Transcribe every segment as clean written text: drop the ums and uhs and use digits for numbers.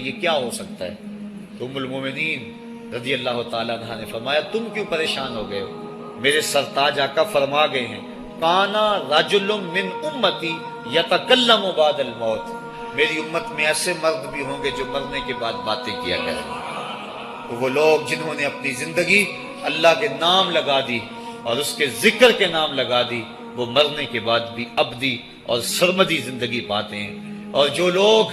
یہ کیا ہو سکتا ہے؟ تو ام المومنین رضی اللہ تعالیٰ عنہ نے فرمایا تم کیوں پریشان ہو گئے ہو؟ میرے سرتاج آقا فرما گئے ہیں کانا رجل من امتی یتکلم بعد الموت، میری امت میں ایسے مرد بھی ہوں گے جو مرنے کے بعد باتیں کیا کریں گے۔ تو وہ لوگ جنہوں نے اپنی زندگی اللہ کے نام لگا دی اور اس کے ذکر کے نام لگا دی، وہ مرنے کے بعد بھی ابدی اور سرمدی زندگی پاتے ہیں۔ اور جو لوگ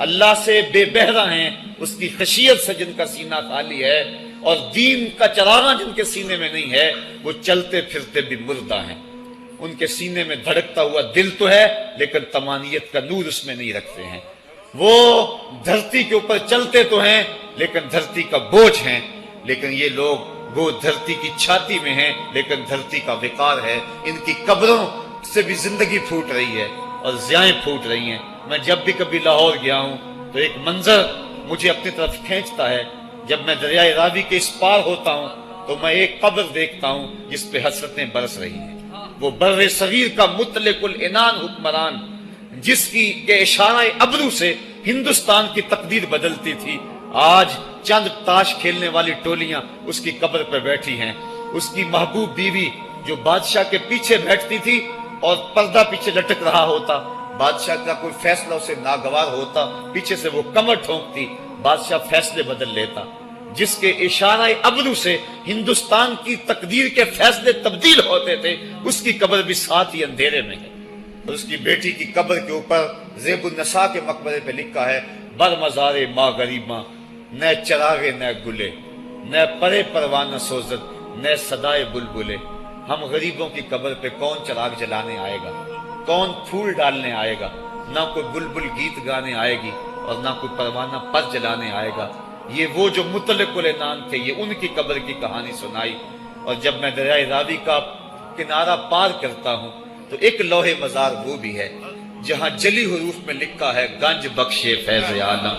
اللہ سے بے بہرہ ہیں، اس کی خشیت سے جن کا سینہ خالی ہے اور دین کا چراغاں جن کے سینے میں نہیں ہے، وہ چلتے پھرتے بھی مردہ ہیں۔ ان کے سینے میں دھڑکتا ہوا دل تو ہے لیکن تمانیت کا نور اس میں نہیں رکھتے ہیں۔ وہ دھرتی کے اوپر چلتے تو ہیں لیکن دھرتی کا بوجھ ہیں، لیکن یہ لوگ وہ دھرتی کی چھاتی میں ہیں لیکن دھرتی کا وقار ہے۔ ان کی قبروں سے بھی زندگی پھوٹ رہی ہے اور ضیائیں پھوٹ رہی ہیں۔ میں جب بھی کبھی لاہور گیا ہوں تو ایک منظر مجھے اپنی طرف کھینچتا ہے، جب میں دریائے راوی کے اس پار ہوتا ہوں تو میں ایک قبر دیکھتا ہوں جس پہ حسرتیں برس رہی ہیں۔ وہ بر صغیر کا مطلق العنان حکمران جس کی کے اشارہ ابرو سے ہندوستان کی تقدیر بدلتی تھی، آج چند تاش کھیلنے والی ٹولیاں اس کی قبر پہ بیٹھی ہیں۔ اس کی محبوب بیوی جو بادشاہ کے پیچھے بیٹھتی تھی اور پردہ پیچھے لٹک رہا ہوتا، بادشاہ کا کوئی فیصلہ اسے ناگوار ہوتا، پیچھے سے وہ کمر ٹھونکتی، بادشاہ فیصلے بدل لیتا۔ جس کے اشارہ ابرو سے ہندوستان کی تقدیر کے فیصلے تبدیل ہوتے تھے، اس کی قبر بھی ساتھ ہی اندھیرے میں ہے۔ اور اس کی بیٹی کی قبر کے اوپر زیب النساء کے مقبرے پہ لکھا ہے بر مزار ماں غریباں، نہ چراغے نہ گلے، نہ پرے پروانہ سوزد، نہ صدائے بلبلے۔ ہم غریبوں کی قبر پہ کون چراغ جلانے آئے گا، کون پھول ڈالنے آئے گا؟ نہ کوئی بلبل گیت گانے آئے گی اور نہ کوئی پروانہ پر جلانے آئے گا۔ یہ وہ جو مطلق العنان تھے، یہ ان کی قبر کی کہانی سنائی۔ اور جب میں دریائے راوی کا کنارہ پار کرتا ہوں تو ایک لوح مزار وہ بھی ہے جہاں جلی حروف میں لکھا ہے گنج بخشے فیض عالم،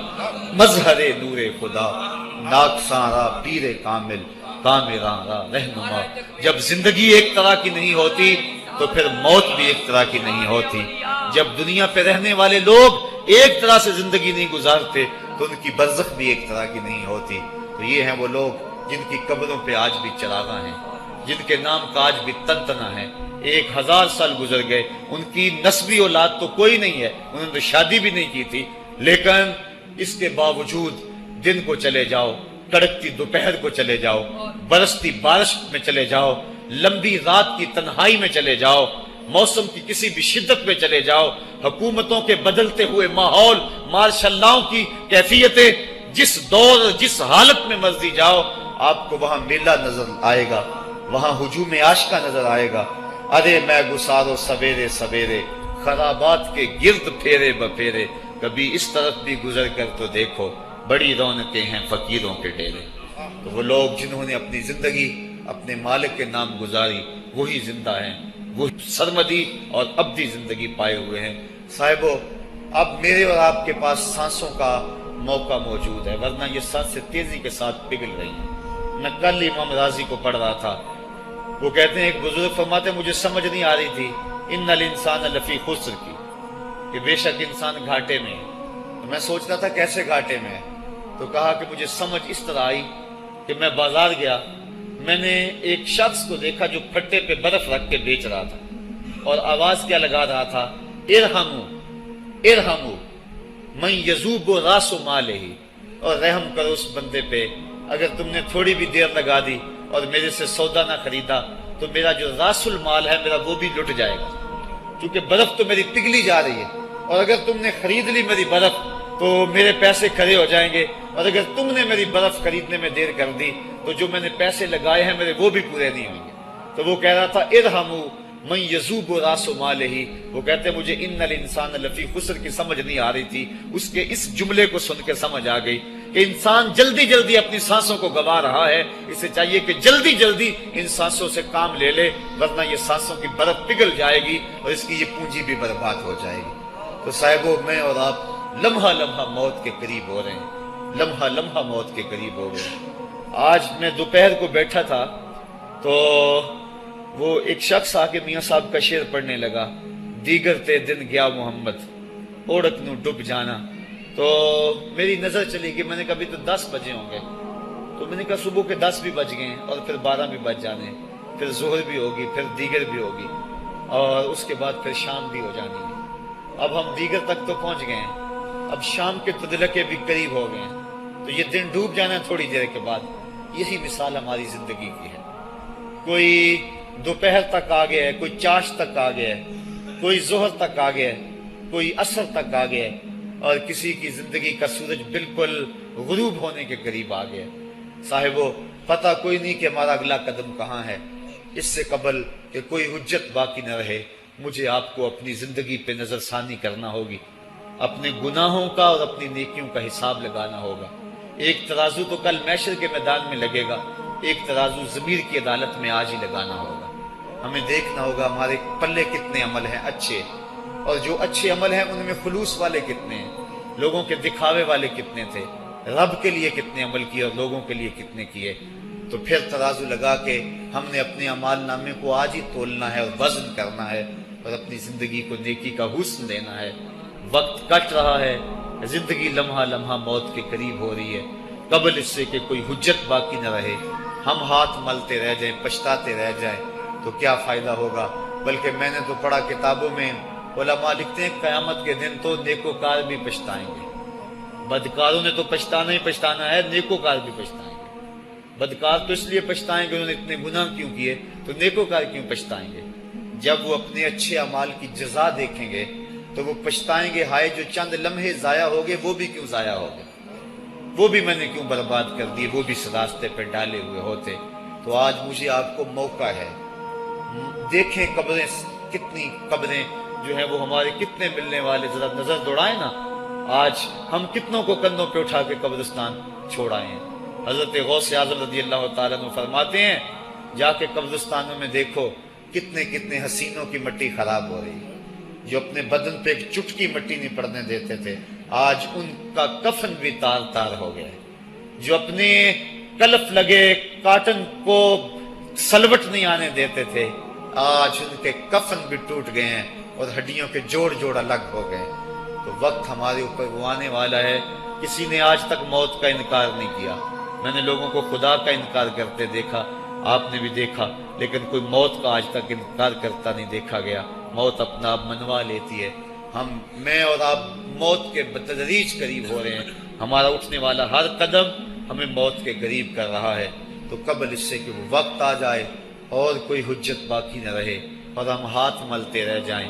مظہر نور خدا، ناکساں پیر کامل، کامراں رہنما۔ جب زندگی ایک طرح کی نہیں ہوتی تو پھر موت بھی ایک طرح کی نہیں ہوتی۔ جب دنیا پہ رہنے والے لوگ ایک طرح سے زندگی نہیں گزارتے تو ان کی برزخ بھی ایک طرح کی نہیں ہوتی۔ تو یہ ہیں وہ لوگ جن کی قبروں پہ آج بھی چراغاں ہیں، جن کے نام کا آج بھی تنتنا ہے۔ 1000 سال گزر گئے، ان کی نسبی اولاد تو کوئی نہیں ہے، انہوں نے شادی بھی نہیں کی تھی، لیکن اس کے باوجود دن کو چلے جاؤ، کڑکتی دوپہر کو چلے جاؤ، برستی بارش میں چلے جاؤ، لمبی رات کی تنہائی میں چلے جاؤ، موسم کی کسی بھی شدت میں چلے جاؤ، حکومتوں کے بدلتے ہوئے ماحول، مارشل لاؤ کی کیفیتیں، جس دور جس حالت میں مرضی جاؤ، آپ کو وہاں میلہ نظر آئے گا، وہاں ہجوم عاشقہ نظر آئے گا۔ ارے میں گسارو سویرے سویرے، خرابات کے گرد پھیرے بپھیرے، کبھی اس طرف بھی گزر کر تو دیکھو، بڑی رونقیں ہیں فقیروں کے ڈیرے۔ تو وہ لوگ جنہوں نے اپنی زندگی اپنے مالک کے نام گزاری، وہی زندہ ہیں، وہ سرمدی اور ابدی زندگی پائے ہوئے ہیں۔ صاحبو، اب میرے اور آپ کے پاس سانسوں کا موقع موجود ہے، ورنہ یہ سانسیں تیزی کے ساتھ پگھل رہی ہیں۔ میں کل امام راضی کو پڑھ رہا تھا، وہ کہتے ہیں ایک بزرگ فرماتے ہیں مجھے سمجھ نہیں آ رہی تھی ان الانسان لفی خسر کی، کہ بے شک انسان گھاٹے میں ہے۔ تو میں سوچ رہا تھا کیسے گھاٹے میں ہے، تو کہا کہ مجھے سمجھ اس طرح آئی کہ میں بازار گیا، میں نے ایک شخص کو دیکھا جو پھٹے پہ برف رکھ کے بیچ رہا تھا، اور آواز کیا لگا رہا تھا، ارحمو ارحمو من یذوب راس مالہ، اور رحم کرو اس بندے پہ، اگر تم نے تھوڑی بھی دیر لگا دی اور میرے سے سودا نہ خریدا تو میرا جو راس المال ہے میرا وہ بھی لٹ جائے گا، کیونکہ برف تو میری پگھلی جا رہی ہے، اور اگر تم نے خرید لی میری برف تو میرے پیسے کھڑے ہو جائیں گے، اور اگر تم نے میری برف خریدنے میں دیر کر دی تو جو میں نے پیسے لگائے ہیں میرے وہ بھی پورے نہیں ہوں گے۔ تو وہ کہہ رہا تھا ارحمو من یذوب راس مالہ، وہ کہتے مجھے ان الانسان لفی خسر کی سمجھ نہیں آ رہی تھی، اس کے اس جملے کو سن کے سمجھ آ گئی کہ انسان جلدی جلدی اپنی سانسوں کو گوا رہا ہے، اسے چاہیے کہ جلدی جلدی ان سانسوں سے کام لے لے، ورنہ یہ سانسوں کی برف پگھل جائے گی اور اس کی یہ پونجی بھی برباد ہو جائے گی۔ تو صاحبو، میں اور آپ لمحہ لمحہ موت کے قریب ہو رہے ہیں، لمحہ لمحہ موت کے قریب ہو گئے۔ آج میں دوپہر کو بیٹھا تھا تو وہ ایک شخص آ کے میاں صاحب کا شعر پڑھنے لگا، دیگر تے دن گیا محمد اوڑک نو ڈب جانا، تو میری نظر چلی گئی، میں نے کہا ابھی تو 10 بجے ہوں گے، تو میں نے کہا صبح کے 10 بھی بج گئے ہیں اور پھر 12 بھی بج جانے، پھر ظہر بھی ہوگی، پھر دیگر بھی ہوگی، اور اس کے بعد پھر شام بھی ہو جانی ہے۔ اب ہم دیگر تک تو پہنچ گئے ہیں، اب شام کے تدلکے بھی قریب ہو گئے ہیں، تو یہ دن ڈوب جانا ہے تھوڑی دیر کے بعد۔ یہی مثال ہماری زندگی کی ہے، کوئی دوپہر تک آ گیا ہے، کوئی چاش تک آ گیا ہے، کوئی ظہر تک آ گیا ہے، کوئی عصر تک آ گیا ہے، اور کسی کی زندگی کا سورج بالکل غروب ہونے کے قریب آ گیا ہے۔ صاحبو، پتہ کوئی نہیں کہ ہمارا اگلا قدم کہاں ہے۔ اس سے قبل کہ کوئی حجت باقی نہ رہے، مجھے آپ کو اپنی زندگی پہ نظر ثانی کرنا ہوگی، اپنے گناہوں کا اور اپنی نیکیوں کا حساب لگانا ہوگا۔ ایک ترازو تو کل محشر کے میدان میں لگے گا، ایک ترازو ضمیر کی عدالت میں آج ہی لگانا ہوگا۔ ہمیں دیکھنا ہوگا ہمارے پلے کتنے عمل ہیں اچھے، اور جو اچھے عمل ہیں ان میں خلوص والے کتنے ہیں، لوگوں کے دکھاوے والے کتنے تھے، رب کے لیے کتنے عمل کیے اور لوگوں کے لیے کتنے کیے۔ تو پھر ترازو لگا کے ہم نے اپنے اعمال نامے کو آج ہی تولنا ہے اور وزن کرنا ہے، اور اپنی زندگی کو نیکی کا حسن دینا ہے۔ وقت کٹ رہا ہے، زندگی لمحہ لمحہ موت کے قریب ہو رہی ہے، قبل اس سے کہ کوئی حجت باقی نہ رہے، ہم ہاتھ ملتے رہ جائیں، پچھتاتے رہ جائیں تو کیا فائدہ ہوگا۔ بلکہ میں نے تو پڑھا کتابوں میں، علماء لکھتے ہیں قیامت کے دن تو نیکوکار بھی پچھتائیں گے۔ بدکاروں نے تو پچھتانا ہی پچھتانا ہے، نیکوکار بھی پچھتائیں گے۔ بدکار تو اس لیے پچھتائیں گے انہوں نے اتنے گناہ کیوں کیے، تو نیکوکار کیوں پچھتائیں گے؟ جب وہ اپنے اچھے اعمال کی جزا دیکھیں گے تو وہ پچھتائیں گے، ہائے جو چند لمحے ضائع ہو گئے وہ بھی کیوں ضائع ہو گئے، وہ بھی میں نے کیوں برباد کر دیے، وہ بھی اس راستے پہ ڈالے ہوئے ہوتے۔ تو آج مجھے آپ کو موقع ہے، دیکھیں قبریں کتنی، قبریں جو ہیں وہ ہمارے کتنے ملنے والے، ذرا نظر دوڑائیں نا، آج ہم کتنوں کو کندھوں پہ اٹھا کے قبرستان چھوڑ آئے ہیں۔ حضرت غوث اعظم رضی اللہ تعالیٰ عنہ فرماتے ہیں، جا کے قبرستانوں میں دیکھو کتنے کتنے حسینوں کی مٹی خراب ہو رہی ہے، جو اپنے بدن پہ ایک چٹکی مٹی نہیں پڑنے دیتے تھے، آج ان کا کفن بھی تار تار ہو گیا ہے۔ جو اپنے کلف لگے کاٹن کو سلوٹ نہیں آنے دیتے تھے، آج ان کے کفن بھی ٹوٹ گئے ہیں اور ہڈیوں کے جوڑ جوڑ الگ ہو گئے۔ تو وقت ہمارے اوپر وہ آنے والا ہے، کسی نے آج تک موت کا انکار نہیں کیا۔ میں نے لوگوں کو خدا کا انکار کرتے دیکھا، آپ نے بھی دیکھا، لیکن کوئی موت کا آج تک انکار کرتا نہیں دیکھا گیا۔ موت اپنا آپ منوا لیتی ہے، میں اور آپ موت کے بتدریج قریب ہو رہے ہیں، ہمارا اٹھنے والا ہر قدم ہمیں موت کے قریب کر رہا ہے۔ تو قبل اس سے کہ وہ وقت آ جائے اور کوئی حجت باقی نہ رہے اور ہم ہاتھ ملتے رہ جائیں،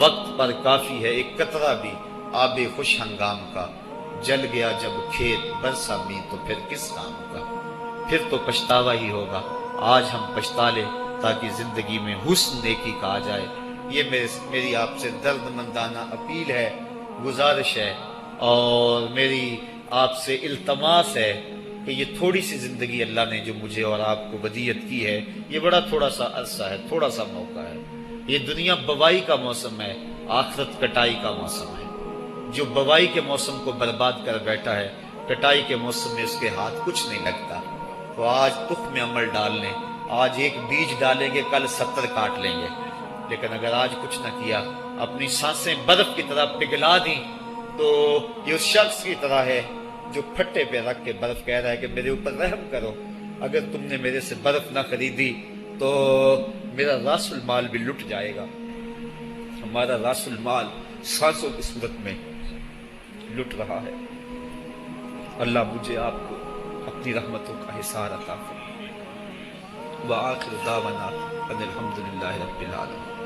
وقت پر کافی ہے ایک قطرہ بھی آب خوش ہنگام کا، جل گیا جب کھیت برسا می تو پھر کس کام کا، پھر تو پچھتاوا ہی ہوگا۔ آج ہم پچھتا لیں تاکہ زندگی میں حسن نیکی کا آ جائے۔ یہ میری آپ سے درد مندانہ اپیل ہے، گزارش ہے، اور میری آپ سے التماس ہے کہ یہ تھوڑی سی زندگی اللہ نے جو مجھے اور آپ کو ودیعت کی ہے، یہ بڑا تھوڑا سا عرصہ ہے، تھوڑا سا موقع ہے۔ یہ دنیا بوائی کا موسم ہے، آخرت کٹائی کا موسم ہے۔ جو بوائی کے موسم کو برباد کر بیٹھا ہے، کٹائی کے موسم میں اس کے ہاتھ کچھ نہیں لگتا۔ تو آج تخم میں عمل ڈال لیں، آج ایک بیج ڈالیں گے کل 70 کاٹ لیں گے، لیکن اگر آج کچھ نہ کیا، اپنی سانسیں برف کی طرح پگھلا دیں، تو یہ اس شخص کی طرح ہے جو پھٹے پہ رکھ کے برف کہہ رہا ہے کہ میرے اوپر رحم کرو، اگر تم نے میرے سے برف نہ خریدی تو میرا راس المال بھی لٹ جائے گا۔ ہمارا راس المال سانسوں کی صورت میں لٹ رہا ہے۔ اللہ مجھے آپ کو اپنی رحمتوں کا حصار عطا فرمائے۔ وآخر دعوانا ان الحمدللہ رب العالمین۔